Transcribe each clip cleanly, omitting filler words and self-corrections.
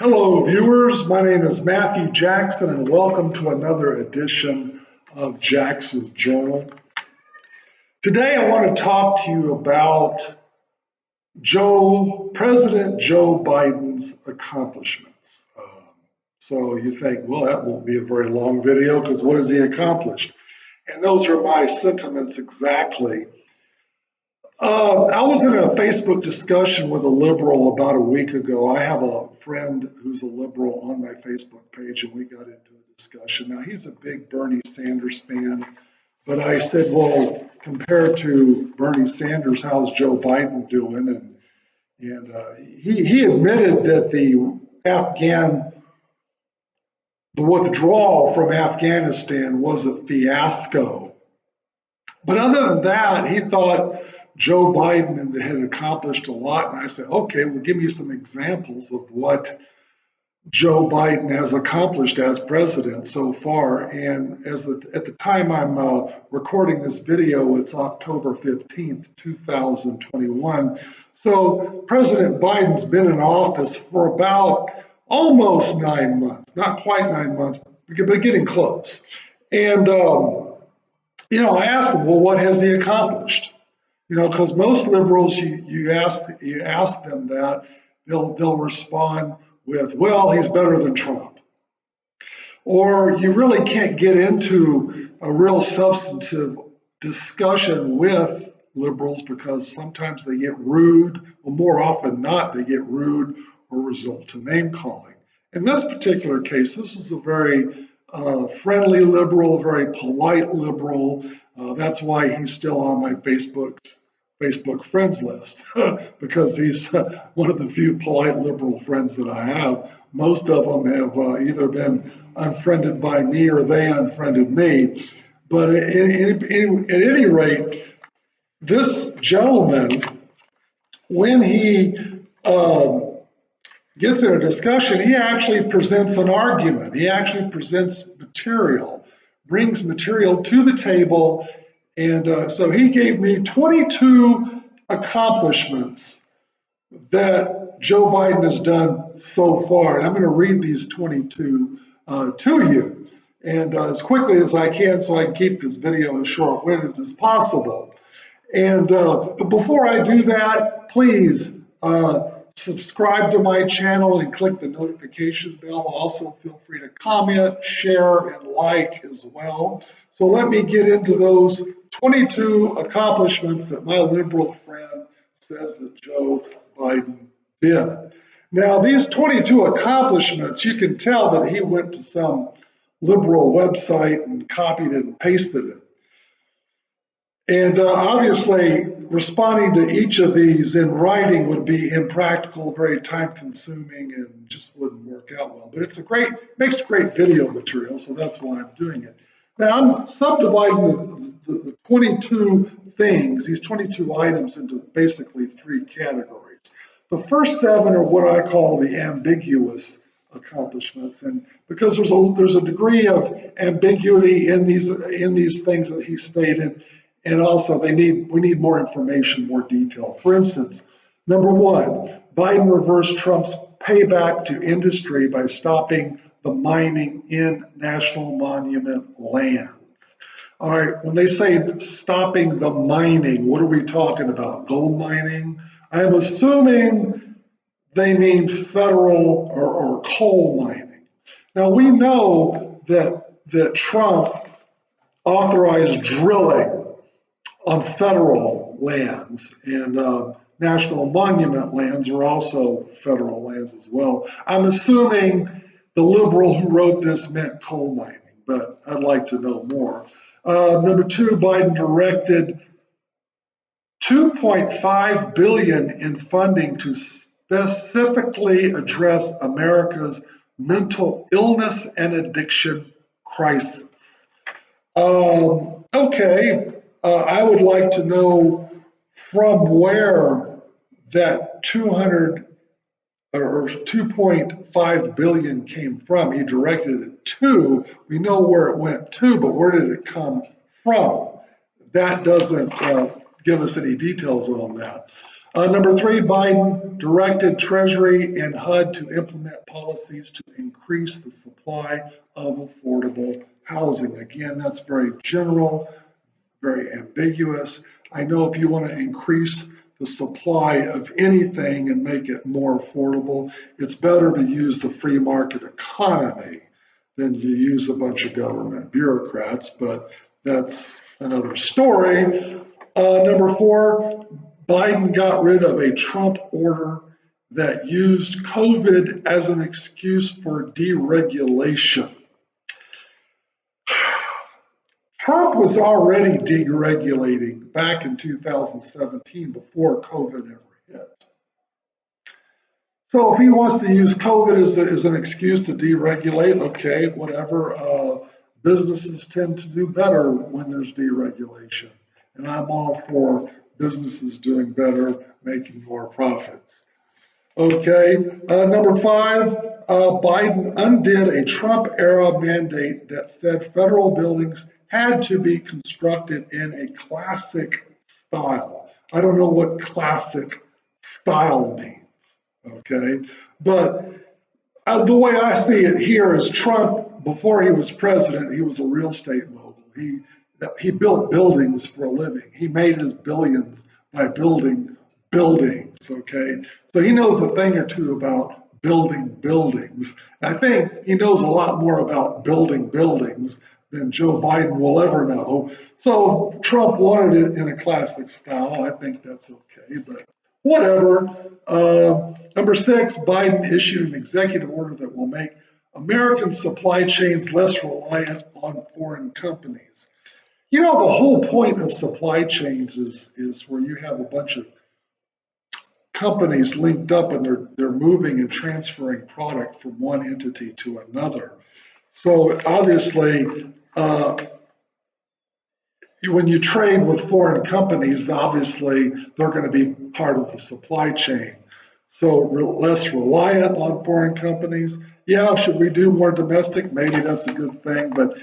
Hello, viewers. My name is Matthew Jackson, and welcome to another edition of Jackson's Journal. Today, I want to talk to you about President Joe Biden's accomplishments. So you think, well, that won't be a very long video because what has he accomplished? And those are my sentiments exactly. I was in a Facebook discussion with a liberal about a week ago. I have a friend who's a liberal on my Facebook page, and we got into a discussion. Now, he's a big Bernie Sanders fan, but I said, well, compared to Bernie Sanders, how's Joe Biden doing? And he admitted that the withdrawal from Afghanistan was a fiasco. But other than that, he thought Joe Biden had accomplished a lot. And I said, okay, well, give me some examples of what Joe Biden has accomplished as president so far. And at the time I'm recording this video, it's October 15th, 2021. So President Biden's been in office for about almost 9 months, not quite 9 months, but getting close. And, I asked him, well, what has he accomplished? Because most liberals, you ask them that, they'll respond with, well, he's better than Trump. Or you really can't get into a real substantive discussion with liberals because sometimes they get rude, or more often not, they get rude or resort to name calling. In this particular case, this is a very friendly liberal, a very polite liberal. That's why he's still on my Facebook friends list because he's one of the few polite liberal friends that I have. Most of them have either been unfriended by me or they unfriended me. But at any rate, this gentleman, when he gets in a discussion, he actually presents an argument. He actually presents material, brings material to the table. And so he gave me 22 accomplishments that Joe Biden has done so far. And I'm going to read these 22 to you, and as quickly as I can so I can keep this video as short-winded as possible. And but before I do that, please subscribe to my channel and click the notification bell. Also, feel free to comment, share, and like as well. So let me get into those 22 accomplishments that my liberal friend says that Joe Biden did. Now, these 22 accomplishments, you can tell that he went to some liberal website and copied it and pasted it. And obviously, responding to each of these in writing would be impractical, very time-consuming, and just wouldn't work out well. But makes great video material, so that's why I'm doing it. Now, I'm subdividing the 22 things, these 22 items, into basically 3 categories. The first 7 are what I call the ambiguous accomplishments, and because there's a degree of ambiguity in these things that he stated, and also we need more information, more detail. For instance, number 1, Biden reversed Trump's payback to industry by stopping the mining in national monument lands. All right, when they say stopping the mining, what are we talking about? Gold mining? I'm assuming they mean federal or coal mining. Now, we know that Trump authorized drilling on federal lands, and national monument lands are also federal lands as well. I'm assuming the liberal who wrote this meant coal mining, but I'd like to know more. Number 2, Biden directed $2.5 billion in funding to specifically address America's mental illness and addiction crisis. Okay, I would like to know from where that 2.5 billion came from. He directed it to. We know where it went to, but where did it come from? That doesn't give us any details on that. Number three, Biden directed Treasury and HUD to implement policies to increase the supply of affordable housing. Again, that's very general, very ambiguous. I know if you want to increase the supply of anything and make it more affordable, it's better to use the free market economy than you use a bunch of government bureaucrats, but that's another story. Number four, Biden got rid of a Trump order that used COVID as an excuse for deregulation. Trump was already deregulating back in 2017 before COVID ever hit. So if he wants to use COVID as an excuse to deregulate, okay, whatever. Businesses tend to do better when there's deregulation. And I'm all for businesses doing better, making more profits. Okay, number five, Biden undid a Trump-era mandate that said federal buildings had to be constructed in a classic style. I don't know what classic style means, okay? But the way I see it here is Trump, before he was president, he was a real estate mogul. He built buildings for a living. He made his billions by building buildings, okay? So he knows a thing or two about building buildings. I think he knows a lot more about building buildings than Joe Biden will ever know. So Trump wanted it in a classic style. I think that's okay, but whatever. Number six, Biden issued an executive order that will make American supply chains less reliant on foreign companies. You know, the whole point of supply chains is where you have a bunch of companies linked up and they're moving and transferring product from one entity to another. So obviously, when you trade with foreign companies, obviously they're going to be part of the supply chain. So less reliant on foreign companies. Yeah, should we do more domestic? Maybe that's a good thing, but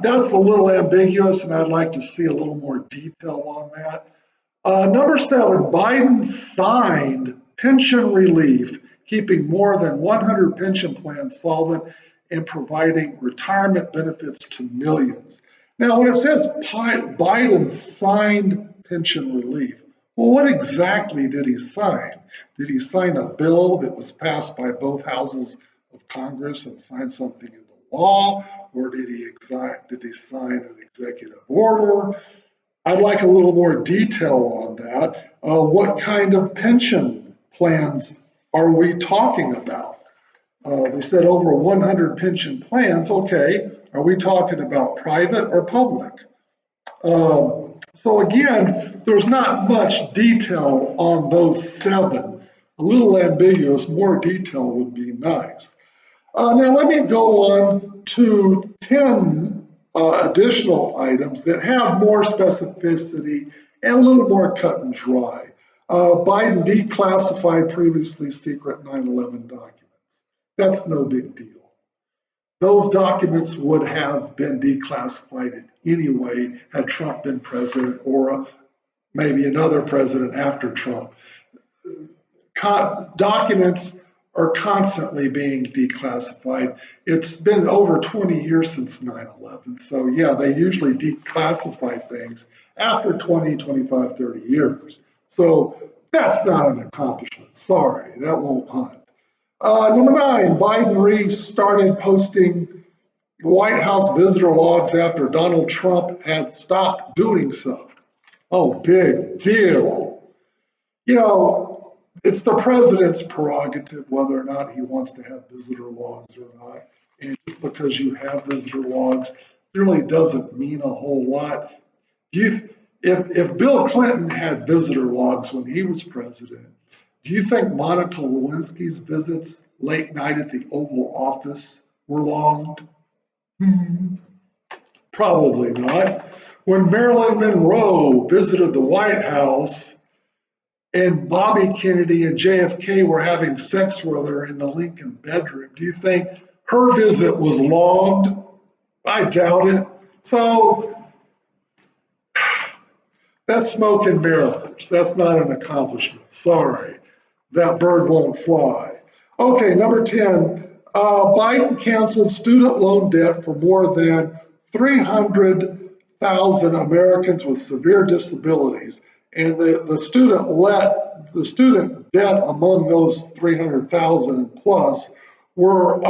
that's a little ambiguous, and I'd like to see a little more detail on that. Number seven, Biden signed pension relief, keeping more than 100 pension plans solvent and providing retirement benefits to millions. Now, when it says Biden signed pension relief, well, what exactly did he sign? Did he sign a bill that was passed by both houses of Congress and sign something into law, or did he sign an executive order? I'd like a little more detail on that. What kind of pension plans are we talking about? They said over 100 pension plans. Okay, are we talking about private or public? So again, there's not much detail on those seven. A little ambiguous, more detail would be nice. Now let me go on to 10 additional items that have more specificity and a little more cut and dry. Biden declassified previously secret 9/11 documents. That's no big deal. Those documents would have been declassified anyway had Trump been president or maybe another president after Trump. Documents are constantly being declassified. It's been over 20 years since 9/11. So yeah, they usually declassify things after 20, 25, 30 years. So that's not an accomplishment. Sorry, that won't hunt. Number nine, Biden restarted posting White House visitor logs after Donald Trump had stopped doing so. Oh, big deal. You know, it's the president's prerogative whether or not he wants to have visitor logs or not. And just because you have visitor logs really doesn't mean a whole lot. If Bill Clinton had visitor logs when he was president, do you think Monica Lewinsky's visits late night at the Oval Office were logged? Probably not. When Marilyn Monroe visited the White House and Bobby Kennedy and JFK were having sex with her in the Lincoln bedroom, do you think her visit was logged? I doubt it. So That's smoke and mirrors. That's not an accomplishment. Sorry. That bird won't fly. Okay, number 10. Biden canceled student loan debt for more than 300,000 Americans with severe disabilities. And the student debt among those 300,000 plus were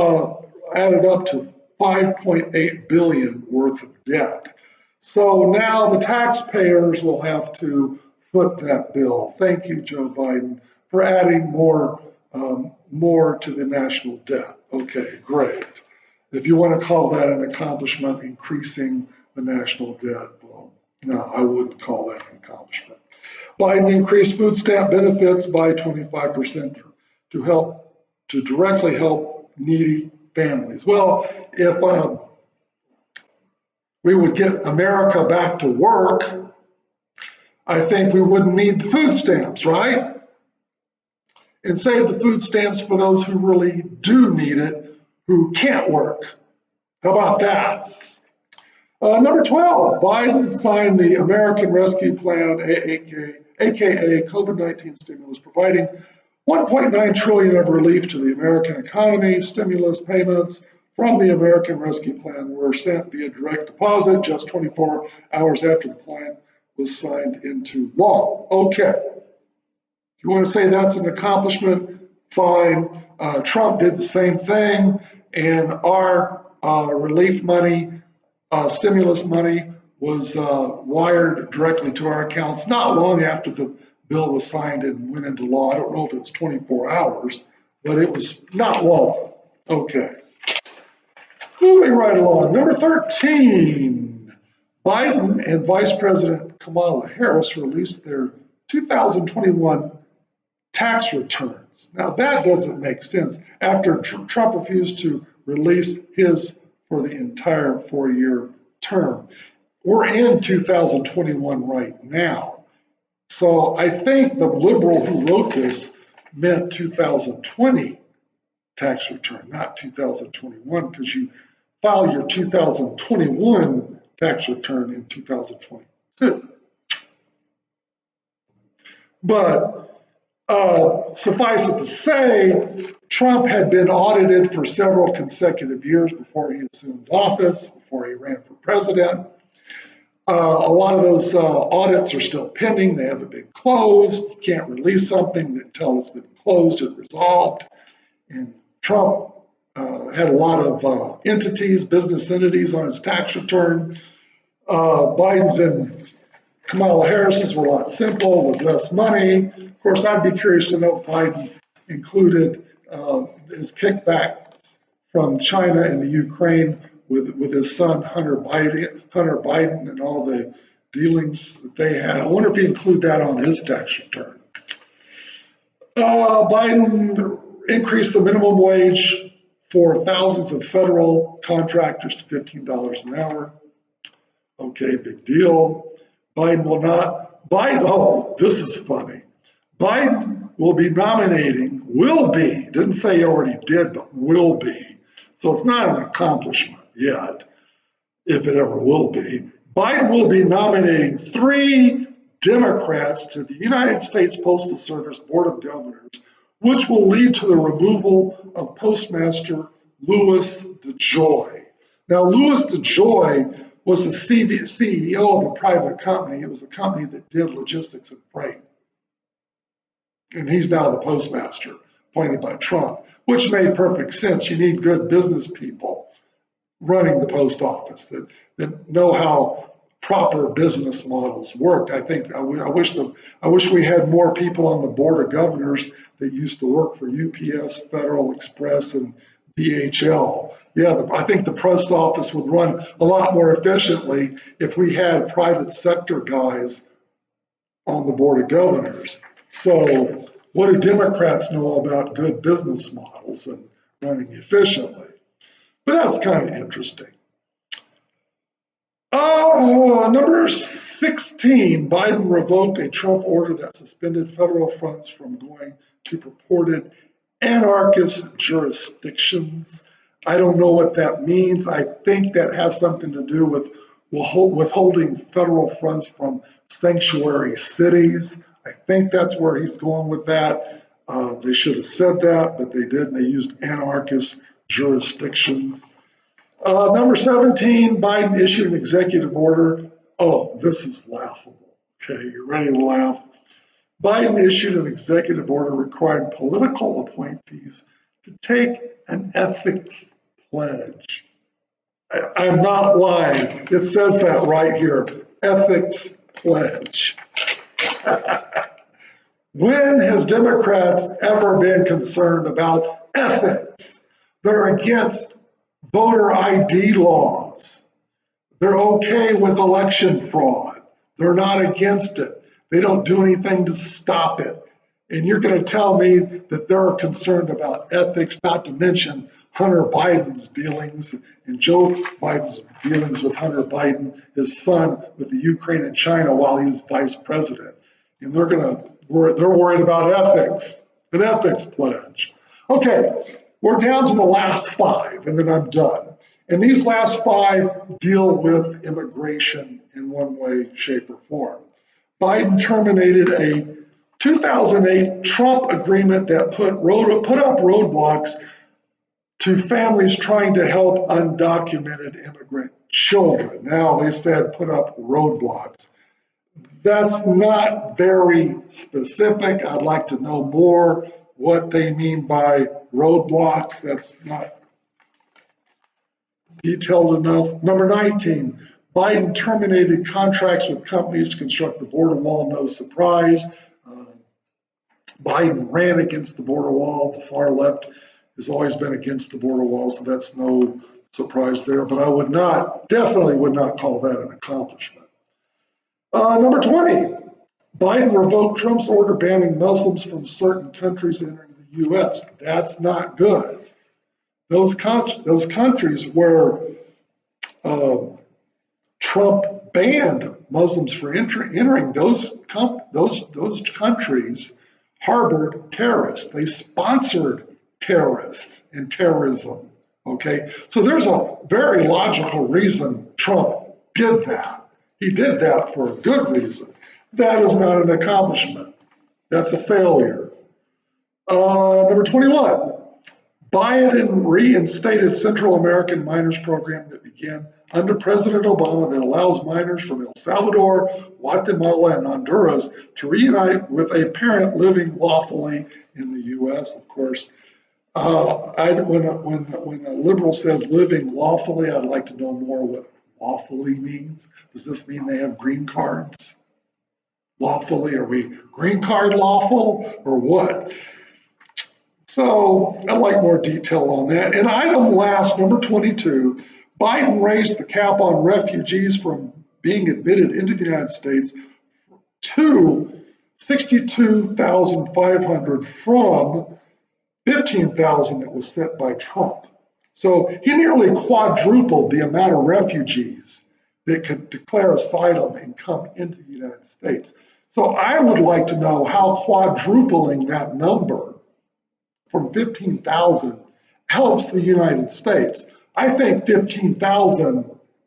added up to 5.8 billion worth of debt. So now the taxpayers will have to foot that bill. Thank you, Joe Biden, for adding more to the national debt. Okay, great. If you want to call that an accomplishment, increasing the national debt, well, no, I wouldn't call that an accomplishment. Biden increased food stamp benefits by 25% to directly help needy families. Well, if we would get America back to work, I think we wouldn't need the food stamps, right? And save the food stamps for those who really do need it, who can't work. How about that? Number 12, Biden signed the American Rescue Plan, aka COVID-19 stimulus, providing 1.9 trillion of relief to the American economy. Stimulus payments from the American Rescue Plan were sent via direct deposit just 24 hours after the plan was signed into law. Okay. If you want to say that's an accomplishment, fine. Trump did the same thing, and our relief money, stimulus money, was wired directly to our accounts not long after the bill was signed and went into law. I don't know if it was 24 hours, but it was not long. Okay. Moving right along. Number 13, Biden and Vice President Kamala Harris released their 2021 tax returns. Now that doesn't make sense after Trump refused to release his for the entire 4-year term. We're in 2021 right now. So I think the liberal who wrote this meant 2020 tax return, not 2021, because you file your 2021 tax return in 2022. But suffice it to say, Trump had been audited for several consecutive years before he assumed office, before he ran for president. A lot of those audits are still pending. They haven't been closed. You can't release something until it's been closed and resolved. And Trump had a lot of entities, business entities on his tax return. Biden's and Kamala Harris's were a lot simple with less money. Of course, I'd be curious to know if Biden included his kickback from China and the Ukraine with his son Hunter Biden and all the dealings that they had. I wonder if he included that on his tax return. Biden increased the minimum wage for thousands of federal contractors to $15 an hour. Okay, big deal. This is funny. Biden will be, didn't say he already did, but will be. So it's not an accomplishment yet, if it ever will be. Biden will be nominating 3 Democrats to the United States Postal Service Board of Governors, which will lead to the removal of Postmaster Louis DeJoy. Now, Louis DeJoy was the CEO of a private company. It was a company that did logistics and freight. And he's now the postmaster, appointed by Trump, which made perfect sense. You need good business people running the post office that know how proper business models work. I wish we had more people on the board of governors that used to work for UPS, Federal Express, and DHL. Yeah, I think the post office would run a lot more efficiently if we had private sector guys on the board of governors. So what do Democrats know about good business models and running efficiently? But that's kind of interesting. Number 16, Biden revoked a Trump order that suspended federal funds from going to purported anarchist jurisdictions. I don't know what that means. I think that has something to do with withholding federal funds from sanctuary cities. I think that's where he's going with that. They should have said that, but they didn't. They used anarchist jurisdictions. Number 17, Biden issued an executive order. Oh, this is laughable. Okay, you ready to laugh? Biden issued an executive order requiring political appointees to take an ethics pledge. I'm not lying. It says that right here, ethics pledge. When has Democrats ever been concerned about ethics? They're against voter ID laws. They're okay with election fraud. They're not against it. They don't do anything to stop it. And you're going to tell me that they're concerned about ethics, not to mention Hunter Biden's dealings and Joe Biden's dealings with Hunter Biden, his son, with the Ukraine and China while he was vice president. And they're worried about ethics, an ethics pledge. Okay, we're down to the last 5, and then I'm done. And these last 5 deal with immigration in one way, shape, or form. Biden terminated a 2008 Trump agreement that put up roadblocks to families trying to help undocumented immigrant children. Now they said put up roadblocks. That's not very specific. I'd like to know more what they mean by roadblocks. That's not detailed enough. Number 19, Biden terminated contracts with companies to construct the border wall. No surprise. Biden ran against the border wall. The far left has always been against the border wall, so that's no surprise there. But I definitely would not call that an accomplishment. Number 20, Biden revoked Trump's order banning Muslims from certain countries entering the U.S. That's not good. Those countries where Trump banned Muslims from entering, those countries harbored terrorists. They sponsored terrorists and terrorism. Okay, so there's a very logical reason Trump did that. He did that for a good reason. That is not an accomplishment. That's a failure. Number 21, Biden reinstated Central American minors program that began under President Obama that allows minors from El Salvador, Guatemala, and Honduras to reunite with a parent living lawfully in the U.S. Of course, when a liberal says living lawfully, I'd like to know more what lawfully means. Does this mean they have green cards? Lawfully, are we green card lawful or what? So I'd like more detail on that. And item last, number 22, Biden raised the cap on refugees from being admitted into the United States to 62,500 from 15,000 that was set by Trump. So he nearly quadrupled the amount of refugees that could declare asylum and come into the United States. So I would like to know how quadrupling that number from 15,000 helps the United States. I think 15,000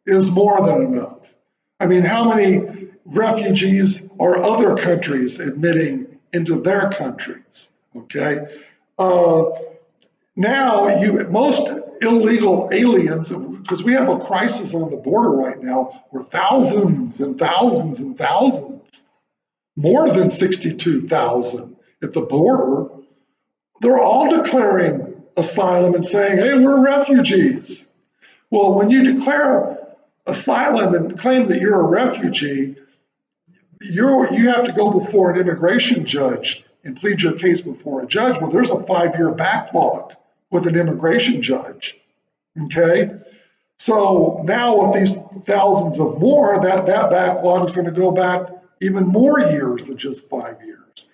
is more than enough. I mean, how many refugees are other countries admitting into their countries? Okay. Now, most illegal aliens, because we have a crisis on the border right now, where thousands and thousands and thousands, more than 62,000 at the border, they're all declaring asylum and saying, hey, we're refugees. Well, when you declare asylum and claim that you're a refugee, you have to go before an immigration judge and plead your case before a judge. Well, there's a 5-year backlog with an immigration judge, okay? So now with these thousands of more, that backlog is going to go back even more years than just 5 years.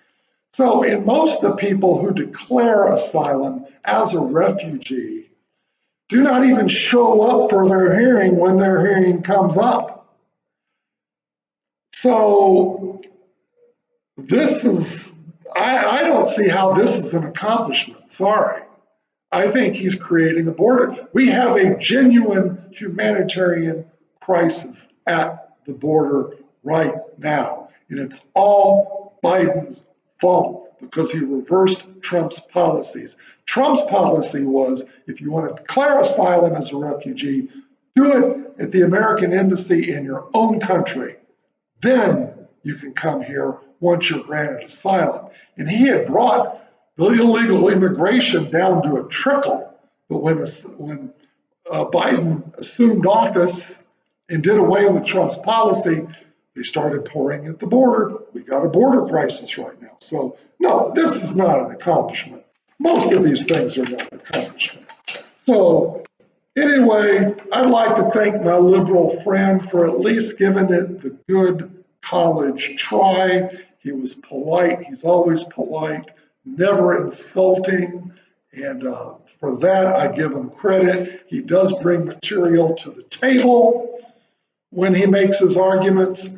So in most of the people who declare asylum as a refugee do not even show up for their hearing when their hearing comes up. So this is, I don't see how this is an accomplishment, sorry. I think he's creating a border. We have a genuine humanitarian crisis at the border right now. And it's all Biden's fault because he reversed Trump's policies. Trump's policy was, if you want to declare asylum as a refugee, do it at the American embassy in your own country. Then you can come here once you're granted asylum. And he had brought the illegal immigration down to a trickle. But when Biden assumed office and did away with Trump's policy, they started pouring at the border. We got a border crisis right now. So no, this is not an accomplishment. Most of these things are not accomplishments. So anyway, I'd like to thank my liberal friend for at least giving it the good college try. He was polite. He's always polite, never insulting. And for that, I give him credit. He does bring material to the table when he makes his arguments.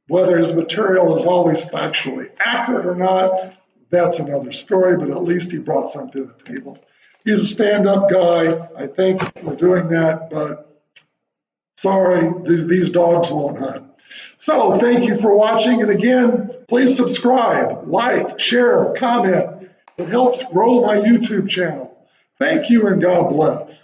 Whether his material is always factually accurate or not, that's another story, but at least he brought something to the table. He's a stand-up guy. I thank him for doing that, but sorry, these dogs won't hunt. So thank you for watching. And again, please subscribe, like, share, comment. It helps grow my YouTube channel. Thank you and God bless.